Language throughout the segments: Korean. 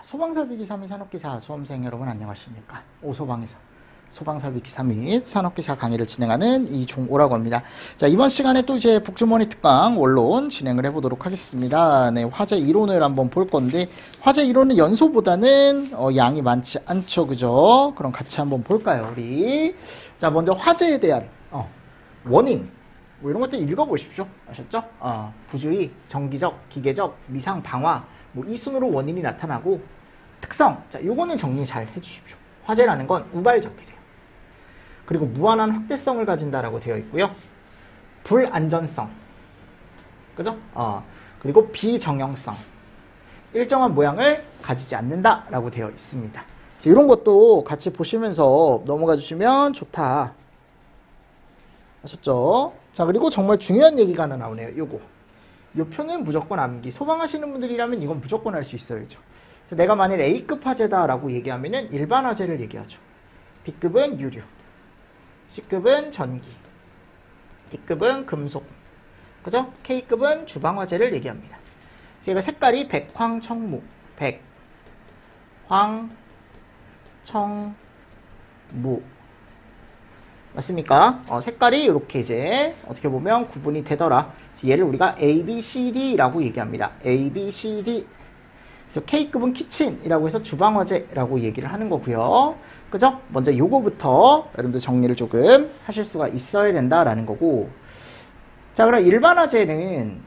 소방설비기사 및 산업기사 수험생 여러분 안녕하십니까? 오소방에서 소방설비기사 및 산업기사 강의를 진행하는 이종오라고 합니다. 자, 이번 시간에 또 이제 복주머니 특강 원론 진행을 해보도록 하겠습니다. 네, 화제 이론을 한번 볼 건데, 화제 이론은 연소보다는 양이 많지 않죠, 그죠? 그럼 같이 한번 볼까요, 우리? 자, 먼저 화재에 대한 원인, 뭐 이런 것들 읽어보십시오. 아셨죠? 부주의, 정기적, 기계적, 미상, 방화, 뭐 이 순으로 원인이 나타나고, 특성, 자, 요거는 정리 잘 해주십시오. 화재라는 건 우발적이래요. 그리고 무한한 확대성을 가진다라고 되어 있고요. 불안전성, 그죠? 그리고 비정형성, 일정한 모양을 가지지 않는다라고 되어 있습니다. 자, 이런 것도 같이 보시면서 넘어가 주시면 좋다. 아셨죠? 자, 그리고 정말 중요한 얘기가 하나 나오네요. 요거. 요 표는 무조건 암기. 소방하시는 분들이라면 이건 무조건 할 수 있어야죠. 그래서 내가 만일 A급 화재다라고 얘기하면은 일반 화재를 얘기하죠. B급은 유류, C급은 전기, D급은 금속, 그죠? K급은 주방 화재를 얘기합니다. 그래서 얘가 색깔이 백황청무, 백황청무 맞습니까? 색깔이 이렇게 이제 어떻게 보면 구분이 되더라. 얘를 우리가 A, B, C, D라고 얘기합니다. A, B, C, D. 그래서 K급은 키친이라고 해서 주방화재라고 얘기를 하는 거고요. 그죠? 먼저 요거부터 여러분들 정리를 조금 하실 수가 있어야 된다라는 거고. 자, 그럼 일반 화재는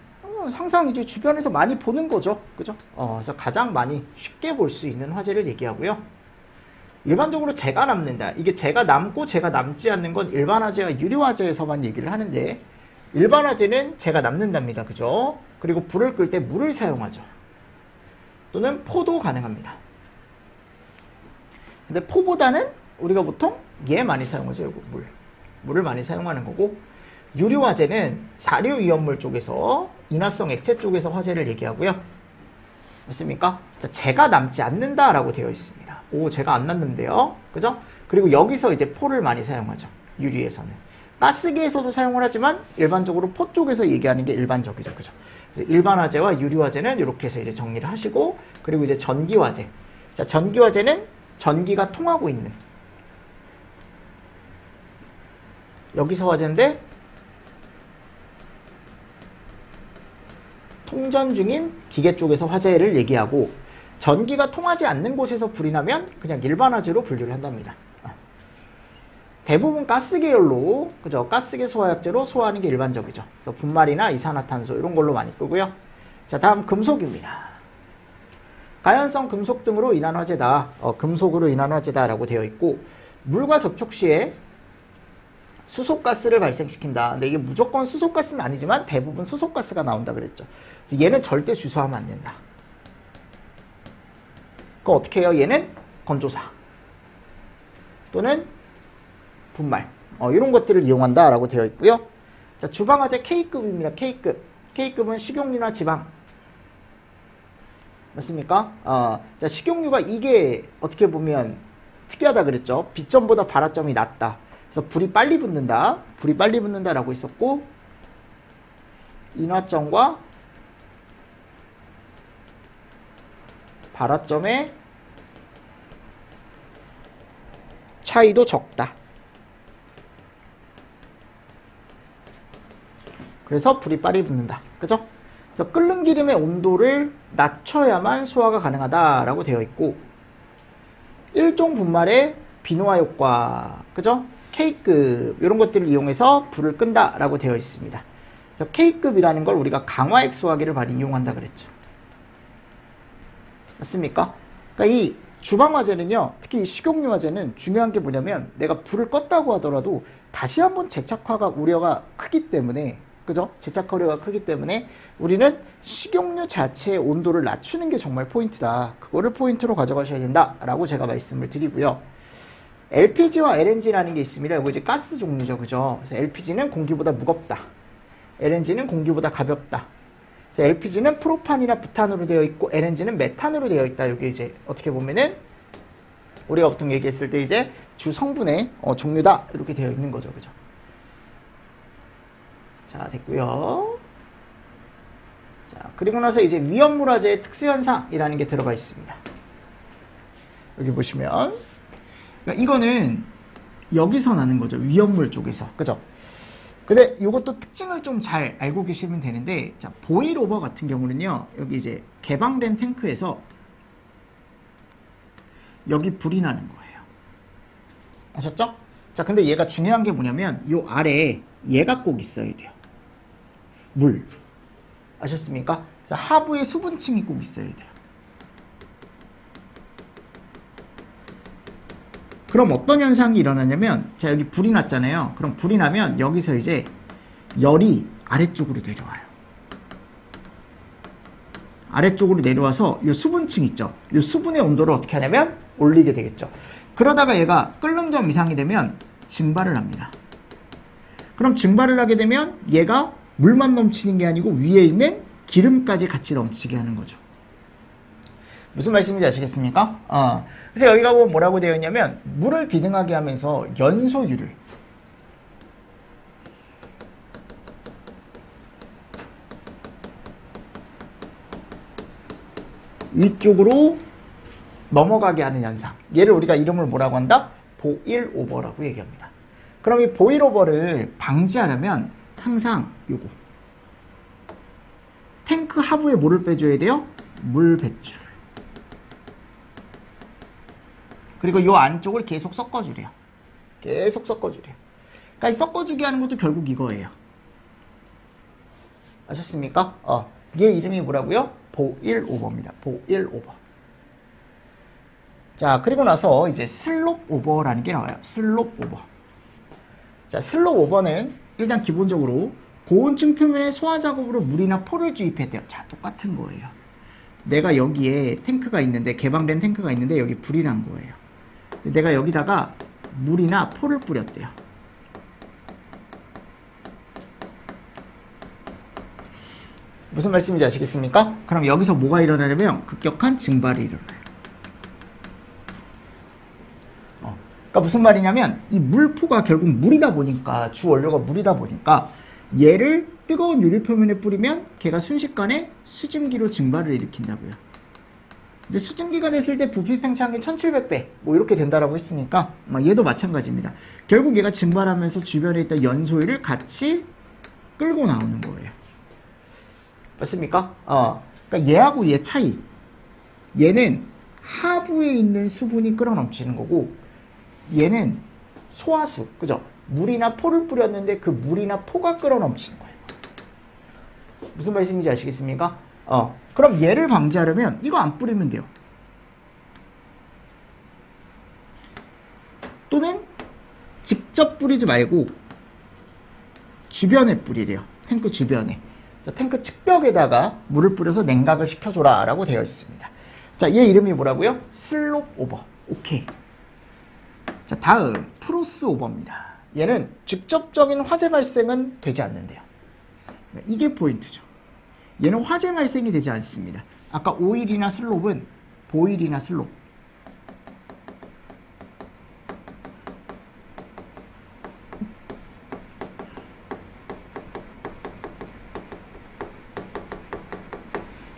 항상 이제 주변에서 많이 보는 거죠. 그죠? 그래서 가장 많이 쉽게 볼 수 있는 화재를 얘기하고요. 일반적으로 재가 남는다. 이게 재가 남고 재가 남지 않는 건 일반 화재와 유리 화재에서만 얘기를 하는데, 일반 화재는 재가 남는답니다. 그죠? 그리고 불을 끌 때 물을 사용하죠. 또는 포도 가능합니다. 근데 포보다는 우리가 보통 얘 많이 사용하죠. 이거 물을 많이 사용하는 거고, 유리 화재는 사료 위험물 쪽에서, 인화성 액체 쪽에서 화재를 얘기하고요. 맞습니까? 자, 재가 남지 않는다라고 되어 있습니다. 오, 재가 안 남는데요. 그죠? 그리고 여기서 이제 포를 많이 사용하죠. 유리에서는. 가스기에서도 사용을 하지만 일반적으로 포 쪽에서 얘기하는 게 일반적이죠. 그죠? 일반 화재와 유리 화재는 이렇게 해서 이제 정리를 하시고, 그리고 이제 전기 화재. 자, 전기 화재는 전기가 통하고 있는. 여기서 화재인데 통전 중인 기계 쪽에서 화재를 얘기하고, 전기가 통하지 않는 곳에서 불이 나면 그냥 일반 화재로 분류를 한답니다. 대부분 가스 계열로, 그죠? 가스계 소화약제로 소화하는 게 일반적이죠. 그래서 분말이나 이산화탄소 이런 걸로 많이 끄고요. 자, 다음 금속입니다. 가연성 금속 등으로 인한 화재다. 금속으로 인한 화재다라고 되어 있고, 물과 접촉 시에 수소가스를 발생시킨다. 근데 이게 무조건 수소가스는 아니지만 대부분 수소가스가 나온다 그랬죠. 그래서 얘는 절대 주소하면 안 된다. 그럼 어떻게 해요? 얘는 건조사 또는 분말 이런 것들을 이용한다라고 되어 있고요. 자, 주방화재 K급입니다. K급은 식용유나 지방 맞습니까? 자, 식용유가 이게 어떻게 보면 특이하다 그랬죠. 빛점보다 발화점이 낮다. 그래서 불이 빨리 붙는다라고 있었고, 인화점과 발화점의 차이도 적다. 그래서 불이 빨리 붙는다. 그죠? 그래서 끓는 기름의 온도를 낮춰야만 소화가 가능하다라고 되어 있고, 일종 분말의 비노화 효과, 그죠? K급 이런 것들을 이용해서 불을 끈다라고 되어 있습니다. 그래서 K급이라는 걸 우리가 강화액 소화기를 많이 이용한다 그랬죠. 맞습니까? 그러니까 이 주방 화재는요, 특히 이 식용유 화재는 중요한 게 뭐냐면, 내가 불을 껐다고 하더라도 다시 한번 재착화가 우려가 크기 때문에, 그죠? 재착화 우려가 크기 때문에 우리는 식용유 자체의 온도를 낮추는 게 정말 포인트다. 그거를 포인트로 가져가셔야 된다라고 제가 말씀을 드리고요. LPG와 LNG라는 게 있습니다. 이거 이제 가스 종류죠, 그죠? 그래서 LPG는 공기보다 무겁다. LNG는 공기보다 가볍다. 그래서 LPG는 프로판이나 부탄으로 되어 있고, LNG는 메탄으로 되어 있다. 이게 이제 어떻게 보면은 우리가 보통 얘기했을 때 이제 주 성분의 종류다. 이렇게 되어 있는 거죠, 그죠? 자, 됐고요. 자, 그리고 나서 이제 위험물 화재의 특수현상이라는 게 들어가 있습니다. 여기 보시면. 그러니까 이거는 여기서 나는 거죠. 위험물 쪽에서. 그죠? 근데 이것도 특징을 좀 잘 알고 계시면 되는데, 자, 보일 오버 같은 경우는요, 여기 이제 개방된 탱크에서 여기 불이 나는 거예요. 아셨죠? 자, 근데 얘가 중요한 게 뭐냐면, 요 아래에 얘가 꼭 있어야 돼요. 물. 아셨습니까? 그래서 하부에 수분층이 꼭 있어야 돼요. 그럼 어떤 현상이 일어나냐면, 자, 여기 불이 났잖아요. 그럼 불이 나면 여기서 이제 열이 아래쪽으로 내려와요. 아래쪽으로 내려와서 이 수분층 있죠. 이 수분의 온도를 어떻게 하냐면 올리게 되겠죠. 그러다가 얘가 끓는 점 이상이 되면 증발을 합니다. 그럼 증발을 하게 되면 얘가 물만 넘치는 게 아니고 위에 있는 기름까지 같이 넘치게 하는 거죠. 무슨 말씀인지 아시겠습니까? 그래서 여기가 뭐라고 되어 있냐면, 물을 비등하게 하면서 연소율을 위쪽으로 넘어가게 하는 현상. 얘를 우리가 이름을 뭐라고 한다? 보일 오버라고 얘기합니다. 그럼 이 보일 오버를 방지하려면 항상 요거 탱크 하부에 뭐를 빼줘야 돼요? 물 배출. 그리고 요 안쪽을 계속 섞어주래요. 계속 섞어주래요. 그러니까 이 섞어주게 하는 것도 결국 이거예요. 아셨습니까? 얘 이름이 뭐라고요? 보일 오버입니다. 보일 오버. 자, 그리고 나서 이제 슬롭 오버라는 게 나와요. 슬롭 오버. 자, 슬롭 오버는 일단 기본적으로 고온층 표면에 소화 작업으로 물이나 포를 주입했대요. 자, 똑같은 거예요. 내가 여기에 탱크가 있는데, 개방된 탱크가 있는데 여기 불이 난 거예요. 내가 여기다가 물이나 포를 뿌렸대요. 무슨 말씀인지 아시겠습니까? 그럼 여기서 뭐가 일어나냐면 급격한 증발이 일어나요. 그러니까 무슨 말이냐면, 이 물포가 결국 물이다 보니까, 주 원료가 물이다 보니까 얘를 뜨거운 유리 표면에 뿌리면 걔가 순식간에 수증기로 증발을 일으킨다고요. 근데 수증기가 됐을 때 부피 팽창이 1700배 뭐 이렇게 된다라고 했으니까 얘도 마찬가지입니다. 결국 얘가 증발하면서 주변에 있던 연소율을 같이 끌고 나오는 거예요. 맞습니까? 그러니까 얘하고 얘 차이. 얘는 하부에 있는 수분이 끌어넘치는 거고, 얘는 소화수, 그죠? 물이나 포를 뿌렸는데 그 물이나 포가 끌어넘치는 거예요. 무슨 말씀인지 아시겠습니까? 그럼 얘를 방지하려면 이거 안 뿌리면 돼요. 또는 직접 뿌리지 말고 주변에 뿌리래요. 탱크 주변에. 탱크 측벽에다가 물을 뿌려서 냉각을 시켜줘라 라고 되어 있습니다. 자, 얘 이름이 뭐라고요? 슬롭 오버. 오케이. 자, 다음 프로스 오버입니다. 얘는 직접적인 화재 발생은 되지 않는데요. 이게 포인트죠. 얘는 화재 발생이 되지 않습니다. 아까 오일이나 슬롭은 보일이나 슬롭.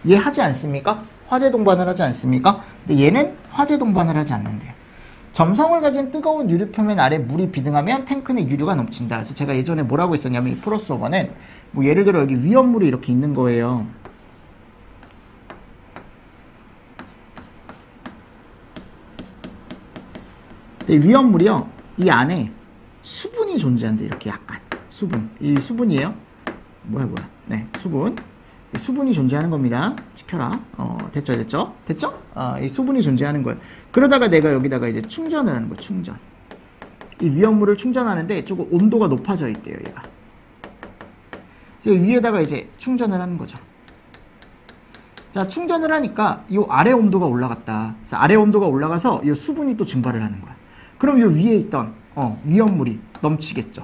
얘 하지 않습니까? 화재 동반을 하지 않습니까? 근데 얘는 화재 동반을 하지 않는데요. 점성을 가진 뜨거운 유리 표면 아래 물이 비등하면 탱크는 유류가 넘친다. 그래서 제가 예전에 뭐라고 했었냐면, 이 프로스 오버는 뭐 예를 들어 여기 위험물이 이렇게 있는 거예요. 근데 위험물이요, 이 안에 수분이 존재한대. 이렇게 약간 수분. 이 수분이에요. 뭐야. 네, 수분. 수분이 존재하는 겁니다. 지켜라. 됐죠? 이 수분이 존재하는 거예요. 그러다가 내가 여기다가 이제 충전을 하는 거예요. 충전. 이 위험물을 충전하는데 조금 온도가 높아져 있대요, 얘가. 그래서 위에다가 이제 충전을 하는 거죠. 자, 충전을 하니까 이 아래 온도가 올라갔다. 그래서 아래 온도가 올라가서 이 수분이 또 증발을 하는 거야. 그럼 이 위에 있던 위험물이 넘치겠죠.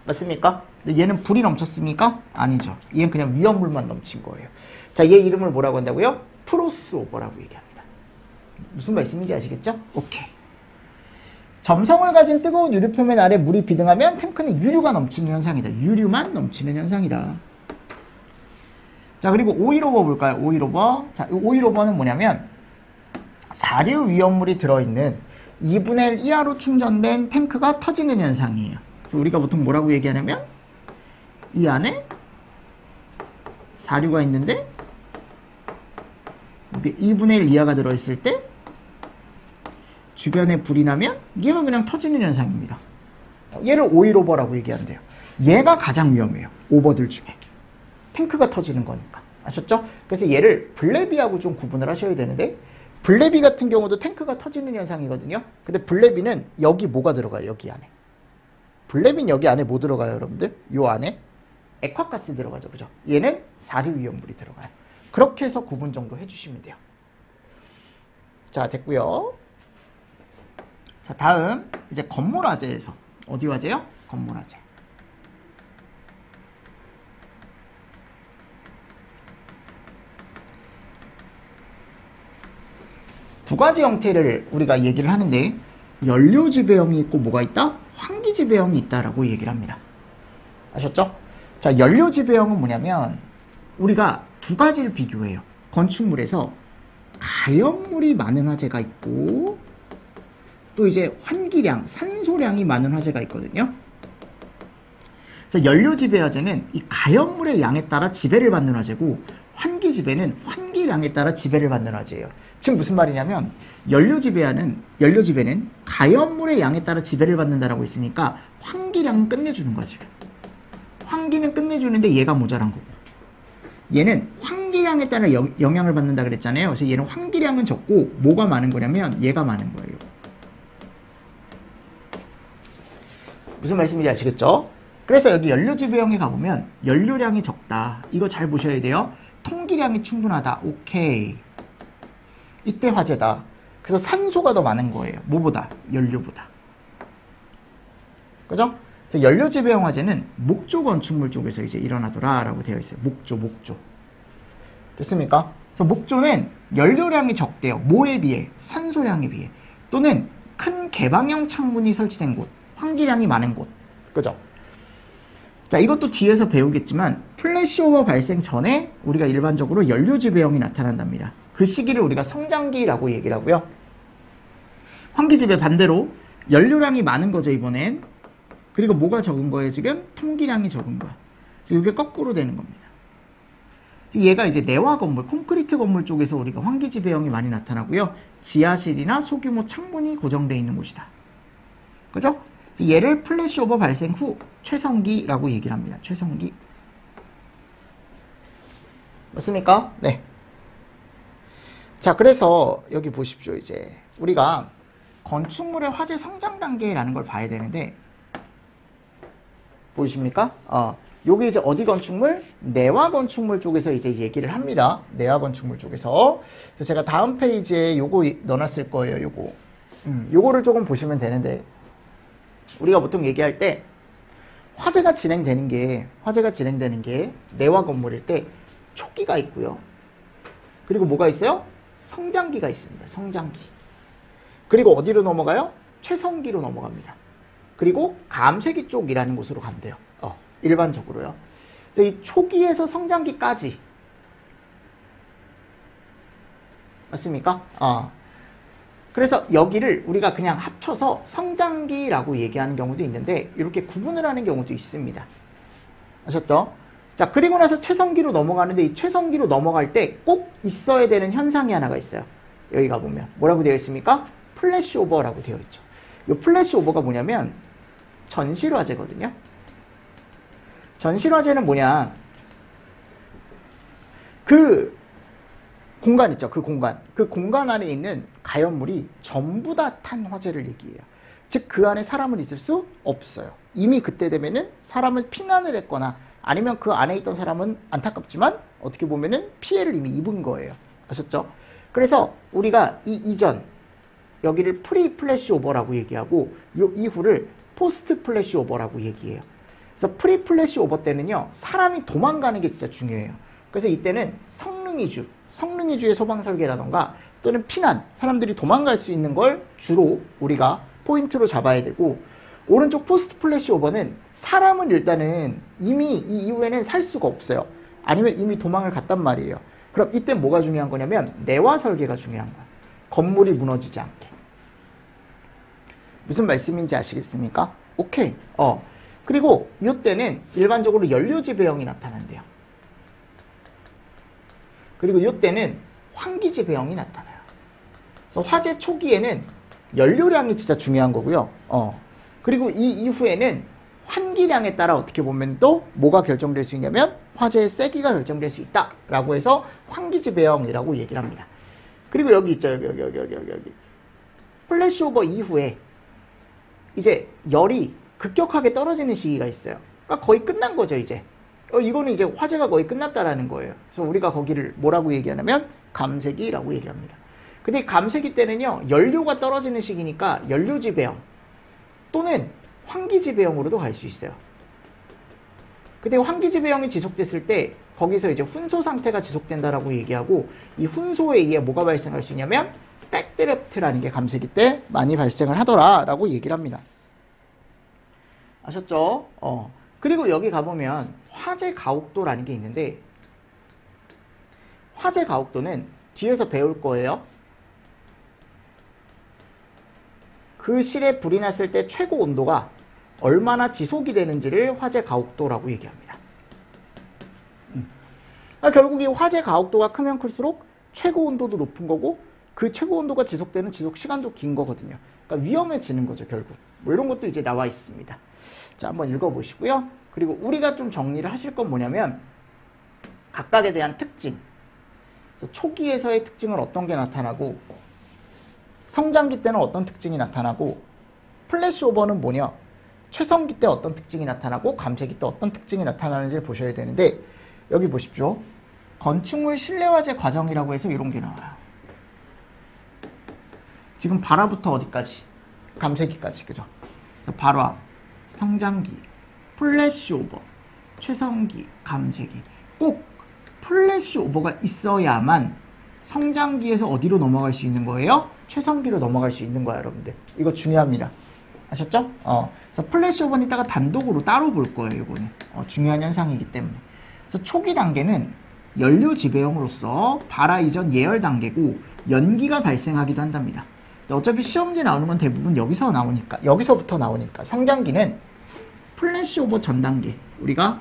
맞습니까? 얘는 불이 넘쳤습니까? 아니죠. 얘는 그냥 위험물만 넘친 거예요. 자, 얘 이름을 뭐라고 한다고요? 프로스 오버라고 얘기합니다. 무슨 말씀인지 아시겠죠? 오케이. 점성을 가진 뜨거운 유리 표면 아래 물이 비등하면 탱크는 유류가 넘치는 현상이다. 유류만 넘치는 현상이다. 자, 그리고 오일 오버 볼까요? 오일 오버. 자, 오일 오버는 뭐냐면, 사류 위험물이 들어있는 2분의 1 이하로 충전된 탱크가 터지는 현상이에요. 그래서 우리가 보통 뭐라고 얘기하냐면 이 안에 사류가 있는데 이게 2분의 1 이하가 들어있을 때 주변에 불이 나면 얘가 그냥 터지는 현상입니다. 얘를 오일 오버라고 얘기한대요. 얘가 가장 위험해요. 오버들 중에. 탱크가 터지는 거니까. 아셨죠? 그래서 얘를 블레비하고 좀 구분을 하셔야 되는데 블레비 같은 경우도 탱크가 터지는 현상이거든요. 근데 블레비는 여기 뭐가 들어가요? 여기 안에. 블레비는 여기 안에 뭐 들어가요, 여러분들? 요 안에 액화가스 들어가죠. 그죠? 얘는 사류 위험물이 들어가요. 그렇게 해서 구분 정도 해주시면 돼요. 자, 됐고요. 자, 다음 이제 건물화재에서 어디 화재요? 건물화재. 두 가지 형태를 우리가 얘기를 하는데 연료지배형이 있고 뭐가 있다? 환기지배형이 있다라고 얘기를 합니다. 아셨죠? 자, 연료지배형은 뭐냐면 우리가 두 가지를 비교해요. 건축물에서 가연물이 많은 화재가 있고 또 이제 환기량, 산소량이 많은 화재가 있거든요. 그래서 연료지배화재는 이 가연물의 양에 따라 지배를 받는 화재고 환기지배는 환기량에 따라 지배를 받는 화재예요. 지금 무슨 말이냐면 연료지배는 가연물의 양에 따라 지배를 받는다라고 했으니까 환기량은 끝내주는 거야 지금. 환기는 끝내주는데 얘가 모자란 거고 얘는 환기량에 따라 영향을 받는다 그랬잖아요. 그래서 얘는 환기량은 적고 뭐가 많은 거냐면 얘가 많은 거예요. 무슨 말씀인지 아시겠죠? 그래서 여기 연료지배형에 가보면 연료량이 적다. 이거 잘 보셔야 돼요. 통기량이 충분하다. 오케이. 이때 화재다. 그래서 산소가 더 많은 거예요. 뭐보다? 연료보다. 그죠? 그래서 연료지배형 화재는 목조 건축물 쪽에서 이제 일어나더라라고 되어 있어요. 목조. 됐습니까? 그래서 목조는 연료량이 적대요. 뭐에 비해? 산소량에 비해. 또는 큰 개방형 창문이 설치된 곳. 환기량이 많은 곳. 그죠? 자, 이것도 뒤에서 배우겠지만 플래시오버 발생 전에 우리가 일반적으로 연료지배형이 나타난답니다. 그 시기를 우리가 성장기라고 얘기를 하고요. 환기지배 반대로 연료량이 많은 거죠, 이번엔. 그리고 뭐가 적은 거예요, 지금? 통기량이 적은 거야. 이게 거꾸로 되는 겁니다. 얘가 이제 내화 건물, 콘크리트 건물 쪽에서 우리가 환기지배형이 많이 나타나고요. 지하실이나 소규모 창문이 고정되어 있는 곳이다. 그죠? 얘를 플래시오버 발생 후 최성기라고 얘기를 합니다. 최성기. 맞습니까? 네. 자, 그래서 여기 보십시오. 이제 우리가 건축물의 화재 성장 단계라는 걸 봐야 되는데 보이십니까? 요게 이제 어디 건축물? 내화 건축물 쪽에서 이제 얘기를 합니다. 내화 건축물 쪽에서. 그래서 제가 다음 페이지에 요거 넣어놨을 거예요. 요거를 조금 보시면 되는데 우리가 보통 얘기할 때 화재가 진행되는 게 내화 건물일 때 초기가 있고요. 그리고 뭐가 있어요? 성장기가 있습니다. 성장기. 그리고 어디로 넘어가요? 최성기로 넘어갑니다. 그리고 감쇄기 쪽이라는 곳으로 간대요. 일반적으로요. 이 초기에서 성장기까지 맞습니까? 그래서 여기를 우리가 그냥 합쳐서 성장기라고 얘기하는 경우도 있는데 이렇게 구분을 하는 경우도 있습니다. 아셨죠? 자, 그리고 나서 최성기로 넘어가는데 이 최성기로 넘어갈 때 꼭 있어야 되는 현상이 하나가 있어요. 여기 가보면 뭐라고 되어 있습니까? 플래시오버라고 되어 있죠. 이 플래시오버가 뭐냐면 전실화재거든요. 전실화재는 뭐냐? 그 공간 있죠. 그 공간 안에 있는 가연물이 전부 다 탄 화재를 얘기해요. 즉 그 안에 사람은 있을 수 없어요. 이미 그때 되면은 사람은 피난을 했거나 아니면 그 안에 있던 사람은 안타깝지만 어떻게 보면은 피해를 이미 입은 거예요. 아셨죠? 그래서 우리가 이 이전 여기를 프리 플래시 오버라고 얘기하고 요 이후를 포스트 플래시 오버라고 얘기해요. 그래서 프리 플래시 오버 때는요 사람이 도망가는 게 진짜 중요해요. 그래서 이때는 성능이주의 소방 설계라던가 또는 피난, 사람들이 도망갈 수 있는 걸 주로 우리가 포인트로 잡아야 되고 오른쪽 포스트 플래시 오버는 사람은 일단은 이미 이 이후에는 살 수가 없어요. 아니면 이미 도망을 갔단 말이에요. 그럼 이때 뭐가 중요한 거냐면 내화 설계가 중요한 거야. 건물이 무너지지 않게. 무슨 말씀인지 아시겠습니까? 오케이. 그리고 이때는 일반적으로 연료지배형이 나타난대요. 그리고 이때는 환기지배형이 나타나요. 그래서 화재 초기에는 연료량이 진짜 중요한 거고요. 그리고 이 이후에는 환기량에 따라 어떻게 보면 또 뭐가 결정될 수 있냐면 화재의 세기가 결정될 수 있다라고 해서 환기지배형이라고 얘기를 합니다. 그리고 여기 있죠. 여기. 플래시오버 이후에 이제 열이 급격하게 떨어지는 시기가 있어요. 그러니까 거의 끝난 거죠, 이제. 이거는 이제 화재가 거의 끝났다라는 거예요. 그래서 우리가 거기를 뭐라고 얘기하냐면 감세기라고 얘기합니다. 근데 감세기 때는요, 연료가 떨어지는 시기니까 연료지배형 또는 환기지배형으로도 갈 수 있어요. 근데 환기지배형이 지속됐을 때 거기서 이제 훈소 상태가 지속된다라고 얘기하고, 이 훈소에 의해 뭐가 발생할 수 있냐면 백드래프트라는 게 감세기 때 많이 발생을 하더라라고 얘기를 합니다. 아셨죠? 그리고 여기 가보면 화재 가혹도라는 게 있는데, 화재 가혹도는 뒤에서 배울 거예요. 그 실에 불이 났을 때 최고 온도가 얼마나 지속이 되는지를 화재 가혹도라고 얘기합니다. 결국 이 화재 가혹도가 크면 클수록 최고 온도도 높은 거고, 그 최고 온도가 지속되는 지속 시간도 긴 거거든요. 그러니까 위험해지는 거죠, 결국. 뭐 이런 것도 이제 나와 있습니다. 자, 한번 읽어보시고요. 그리고 우리가 좀 정리를 하실 건 뭐냐면 각각에 대한 특징, 초기에서의 특징은 어떤 게 나타나고, 성장기 때는 어떤 특징이 나타나고, 플래시오버는 뭐냐, 최성기 때 어떤 특징이 나타나고, 감세기 때 어떤 특징이 나타나는지를 보셔야 되는데, 여기 보십시오. 건축물 실내화재 과정이라고 해서 이런 게 나와요. 지금 발화부터 어디까지? 감세기까지, 그죠? 발화, 성장기, 플래시오버, 최성기, 감세기. 꼭 플래시오버가 있어야만 성장기에서 어디로 넘어갈 수 있는 거예요? 최성기로 넘어갈 수 있는 거야, 여러분들. 이거 중요합니다. 아셨죠? 그래서 플래시오버는 이따가 단독으로 따로 볼 거예요, 이거는. 중요한 현상이기 때문에. 그래서 초기 단계는 연료 지배형으로서 발화 이전 예열 단계고, 연기가 발생하기도 한답니다. 어차피 시험지 나오는 건 대부분 여기서부터 나오니까. 성장기는 플래시오버 전 단계, 우리가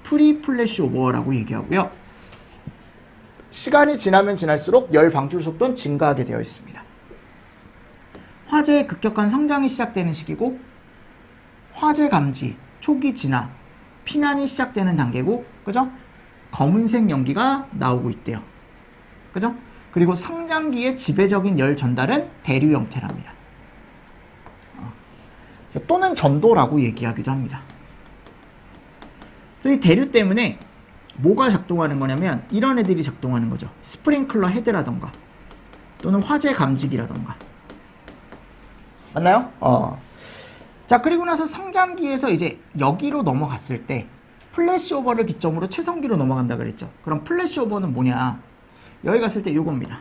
프리 플래시오버라고 얘기하고요. 시간이 지나면 지날수록 열 방출 속도는 증가하게 되어 있습니다. 화재의 급격한 성장이 시작되는 시기고, 화재 감지, 초기 진화, 피난이 시작되는 단계고, 그죠? 검은색 연기가 나오고 있대요. 그죠? 그리고 성장기의 지배적인 열 전달은 대류 형태랍니다. 또는 전도라고 얘기하기도 합니다. 그래서 이 대류 때문에 뭐가 작동하는 거냐면 이런 애들이 작동하는 거죠. 스프링클러 헤드라던가 또는 화재 감지기라던가. 맞나요? 자, 그리고 나서 성장기에서 이제 여기로 넘어갔을 때 플래시오버를 기점으로 최성기로 넘어간다 그랬죠. 그럼 플래시오버는 뭐냐? 여기 갔을 때 요겁니다.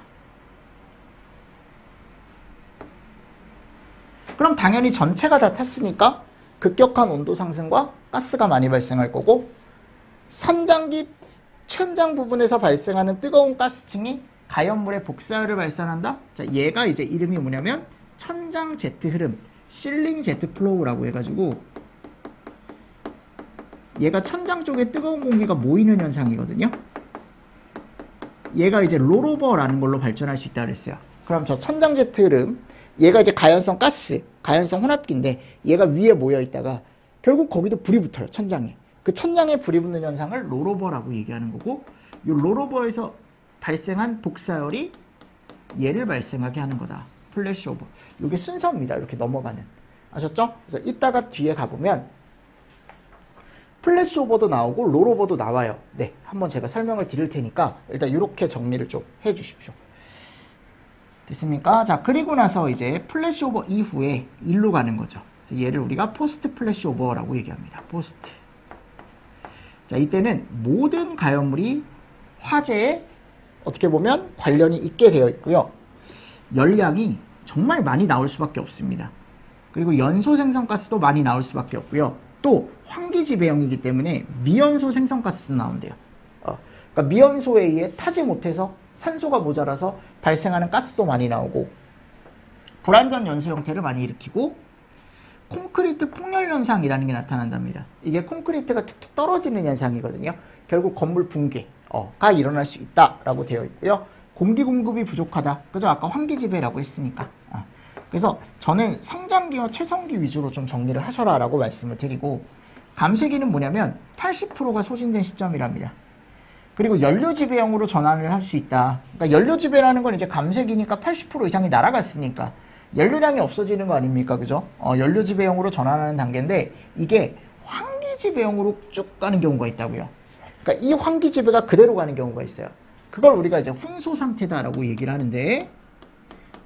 그럼 당연히 전체가 다 탔으니까 급격한 온도 상승과 가스가 많이 발생할 거고, 선장기 천장 부분에서 발생하는 뜨거운 가스층이 가연물의 복사열을 발산한다. 자, 얘가 이제 이름이 뭐냐면 천장 제트 흐름, 실링 제트 플로우라고 해가지고, 얘가 천장 쪽에 뜨거운 공기가 모이는 현상이거든요. 얘가 이제 롤오버라는 걸로 발전할 수 있다 그랬어요. 그럼 저 천장 제트 흐름, 얘가 이제 가연성 가스, 가연성 혼합기인데 얘가 위에 모여 있다가 결국 거기도 불이 붙어요, 천장에. 그 천장에 불이 붙는 현상을 롤오버라고 얘기하는 거고, 이 롤오버에서 발생한 복사열이 얘를 발생하게 하는 거다. 플래시오버. 이게 순서입니다. 이렇게 넘어가는. 아셨죠? 그래서 이따가 뒤에 가보면 플래시오버도 나오고 롤오버도 나와요. 네, 한번 제가 설명을 드릴 테니까 일단 이렇게 정리를 좀 해주십시오. 됐습니까? 자, 그리고 나서 이제 플래시오버 이후에 일로 가는 거죠. 그래서 얘를 우리가 포스트 플래시오버라고 얘기합니다. 포스트. 자, 이때는 모든 가연물이 화재에 어떻게 보면 관련이 있게 되어 있고요. 열량이 정말 많이 나올 수밖에 없습니다. 그리고 연소 생성가스도 많이 나올 수밖에 없고요. 또 환기지배형이기 때문에 미연소 생성가스도 나온대요. 그러니까 미연소에 의해 타지 못해서 산소가 모자라서 발생하는 가스도 많이 나오고 불안전 연소 형태를 많이 일으키고 콘크리트 폭렬 현상이라는 게 나타난답니다. 이게 콘크리트가 툭툭 떨어지는 현상이거든요. 결국 건물 붕괴가 일어날 수 있다라고 되어 있고요. 공기 공급이 부족하다. 그죠? 아까 환기지배라고 했으니까. 그래서 저는 성장기와 최성기 위주로 좀 정리를 하셔라라고 말씀을 드리고 감쇄기는 뭐냐면 80%가 소진된 시점이랍니다. 그리고 연료지배형으로 전환을 할 수 있다. 그러니까 연료지배라는 건 이제 감쇄기니까 80% 이상이 날아갔으니까 연료량이 없어지는 거 아닙니까? 그죠? 연료지배형으로 전환하는 단계인데 이게 환기지배형으로 쭉 가는 경우가 있다고요. 그러니까 이 환기지배가 그대로 가는 경우가 있어요. 그걸 우리가 이제 훈소 상태다라고 얘기를 하는데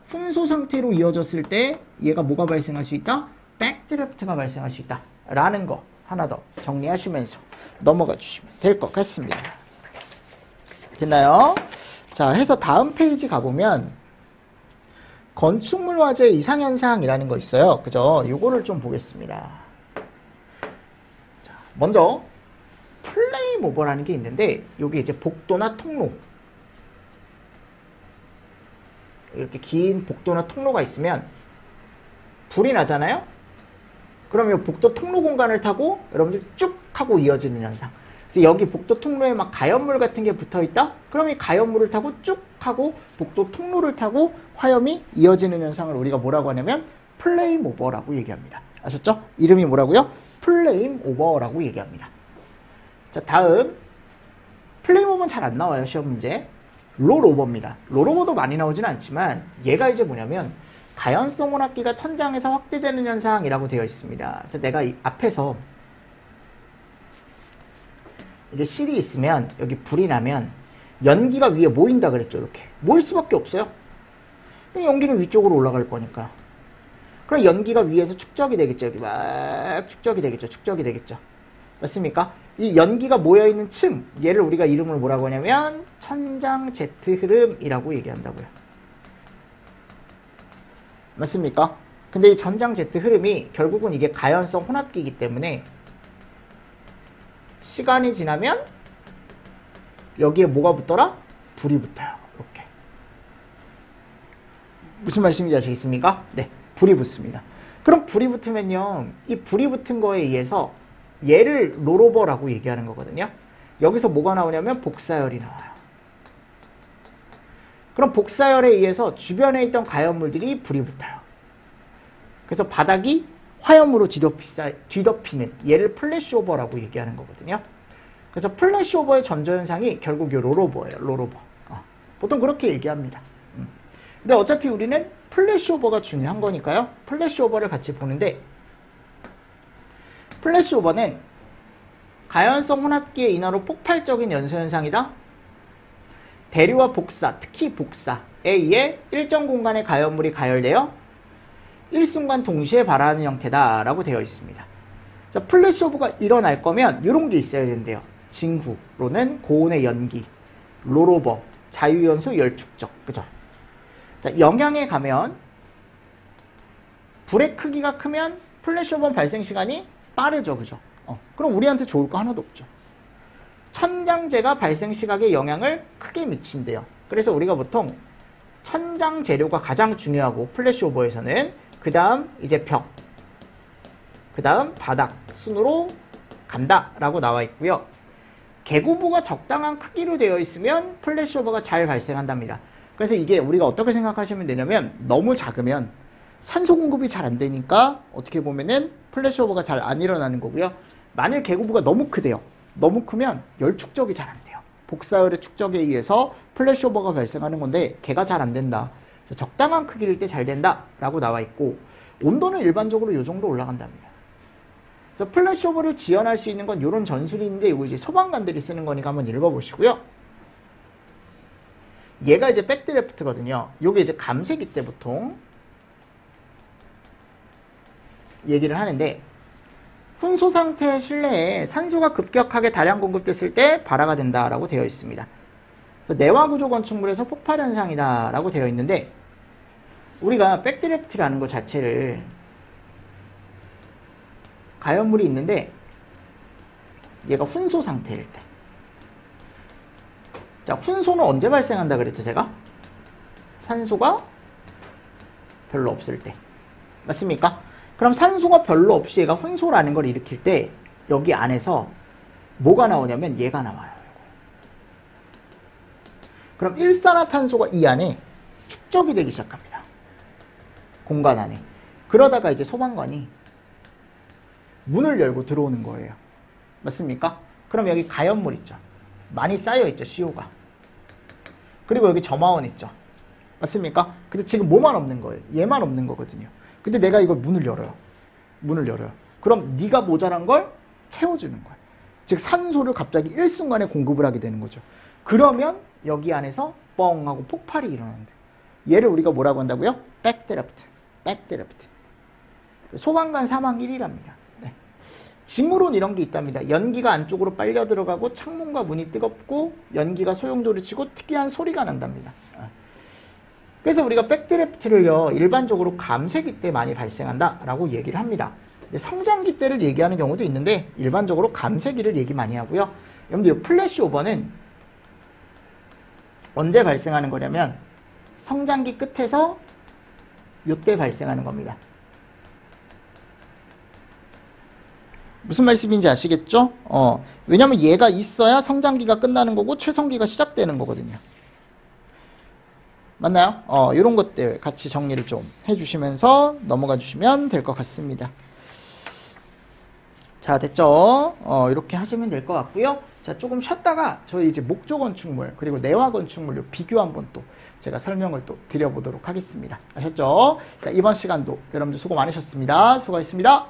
훈소 상태로 이어졌을 때 얘가 뭐가 발생할 수 있다? 백드래프트가 발생할 수 있다. 라는 거 하나 더 정리하시면서 넘어가 주시면 될 것 같습니다. 됐나요? 자, 해서 다음 페이지 가보면 건축물 화재 이상현상이라는 거 있어요. 그죠? 요거를 좀 보겠습니다. 자, 먼저 플레임 오버라는 게 있는데 여기 이제 복도나 통로 이렇게 긴 복도나 통로가 있으면 불이 나잖아요? 그러면 복도 통로 공간을 타고 여러분들 쭉 하고 이어지는 현상. 그래서 여기 복도 통로에 막 가연물 같은 게 붙어 있다? 그럼 이 가연물을 타고 쭉 하고 복도 통로를 타고 화염이 이어지는 현상을 우리가 뭐라고 하냐면 플레임 오버라고 얘기합니다. 아셨죠? 이름이 뭐라고요? 플레임 오버라고 얘기합니다. 자, 다음 플레임 오버는 잘 안 나와요. 시험 문제. 롤오버입니다. 롤오버도 많이 나오진 않지만 얘가 이제 뭐냐면 가연성 혼합기가 천장에서 확대되는 현상이라고 되어 있습니다. 그래서 내가 이 앞에서 이게 실이 있으면 여기 불이 나면 연기가 위에 모인다 그랬죠. 이렇게 모일 수밖에 없어요. 연기는 위쪽으로 올라갈 거니까. 그럼 연기가 위에서 축적이 되겠죠. 여기 막 축적이 되겠죠. 축적이 되겠죠. 맞습니까? 이 연기가 모여있는 층, 얘를 우리가 이름을 뭐라고 하냐면 천장 제트 흐름이라고 얘기한다고요. 맞습니까? 근데 이 천장 제트 흐름이 결국은 이게 가연성 혼합기이기 때문에 시간이 지나면 여기에 뭐가 붙더라? 불이 붙어요. 이렇게. 무슨 말씀인지 아시겠습니까? 네, 불이 붙습니다. 그럼 불이 붙으면요, 이 불이 붙은 거에 의해서 얘를 롤오버라고 얘기하는 거거든요. 여기서 뭐가 나오냐면 복사열이 나와요. 그럼 복사열에 의해서 주변에 있던 가연물들이 불이 붙어요. 그래서 바닥이 화염으로 뒤덮이는 얘를 플래시오버라고 얘기하는 거거든요. 그래서 플래시오버의 전조현상이 결국 이 롤오버예요. 롤오버. 보통 그렇게 얘기합니다. 근데 어차피 우리는 플래시오버가 중요한 거니까요. 플래시오버를 같이 보는데 플래시오버는 가연성 혼합기의 인하로 폭발적인 연소현상이다. 대류와 복사, 특히 복사에 의해 일정 공간의 가연물이 가열되어 일순간 동시에 발화하는 형태다라고 되어 있습니다. 자, 플래시오버가 일어날 거면 이런 게 있어야 된대요. 징후로는 고온의 연기, 롤오버, 자유연소 열축적, 그죠? 자, 영향에 가면 불의 크기가 크면 플래시오버 발생 시간이 빠르죠, 그죠? 그럼 우리한테 좋을 거 하나도 없죠. 천장재가 발생 시각에 영향을 크게 미친대요. 그래서 우리가 보통 천장 재료가 가장 중요하고 플래시오버에서는 그 다음 이제 벽, 그 다음 바닥 순으로 간다라고 나와 있고요. 개구부가 적당한 크기로 되어 있으면 플래시오버가 잘 발생한답니다. 그래서 이게 우리가 어떻게 생각하시면 되냐면 너무 작으면 산소 공급이 잘 안 되니까 어떻게 보면은 플래시오버가 잘 안 일어나는 거고요. 만일 개구부가 너무 크대요. 너무 크면 열 축적이 잘 안 돼요. 복사열의 축적에 의해서 플래시오버가 발생하는 건데 걔가 잘 안 된다. 적당한 크기일 때 잘 된다라고 나와 있고 온도는 일반적으로 이 정도 올라간답니다. 그래서 플래시오버를 지연할 수 있는 건 이런 전술이 있는데 이거 이제 소방관들이 쓰는 거니까 한번 읽어보시고요. 얘가 이제 백드래프트거든요. 요게 이제 감쇄기 때 보통 얘기를 하는데 훈소 상태의 실내에 산소가 급격하게 다량 공급됐을 때 발화가 된다라고 되어 있습니다. 내화 구조 건축물에서 폭발 현상이다라고 되어 있는데 우리가 백드래프트라는 것 자체를 가연물이 있는데 얘가 훈소 상태일 때 자, 훈소는 언제 발생한다 그랬죠, 제가? 산소가 별로 없을 때. 맞습니까? 그럼 산소가 별로 없이 얘가 훈소라는 걸 일으킬 때 여기 안에서 뭐가 나오냐면 얘가 나와요. 그럼 일산화탄소가 이 안에 축적이 되기 시작합니다. 공간 안에. 그러다가 이제 소방관이 문을 열고 들어오는 거예요. 맞습니까? 그럼 여기 가연물 있죠. 많이 쌓여있죠, CO가. 그리고 여기 점화원 있죠. 맞습니까? 근데 지금 뭐만 없는 거예요? 얘만 없는 거거든요. 근데 내가 이걸 문을 열어요. 문을 열어요. 그럼 네가 모자란 걸 채워주는 거예요. 즉 산소를 갑자기 일순간에 공급을 하게 되는 거죠. 그러면 여기 안에서 뻥 하고 폭발이 일어나는데 얘를 우리가 뭐라고 한다고요? 백드래프트. 백드래프트. 소방관 사망 1위랍니다. 네. 징후론 이런 게 있답니다. 연기가 안쪽으로 빨려 들어가고 창문과 문이 뜨겁고 연기가 소용돌이 치고 특이한 소리가 난답니다. 그래서 우리가 백드래프트를요 일반적으로 감쇄기 때 많이 발생한다라고 얘기를 합니다. 성장기 때를 얘기하는 경우도 있는데 일반적으로 감쇄기를 얘기 많이 하고요. 여러분들 이 플래시 오버는 언제 발생하는 거냐면 성장기 끝에서 요때 발생하는 겁니다. 무슨 말씀인지 아시겠죠? 왜냐면 얘가 있어야 성장기가 끝나는 거고 최성기가 시작되는 거거든요. 맞나요? 이런 것들 같이 정리를 좀 해주시면서 넘어가 주시면 될 것 같습니다. 자, 됐죠? 이렇게 하시면 될 것 같고요. 자, 조금 쉬었다가 저희 이제 목조 건축물 그리고 내화 건축물 비교 한번 또 제가 설명을 또 드려보도록 하겠습니다. 아셨죠? 자, 이번 시간도 여러분들 수고 많으셨습니다. 수고하셨습니다.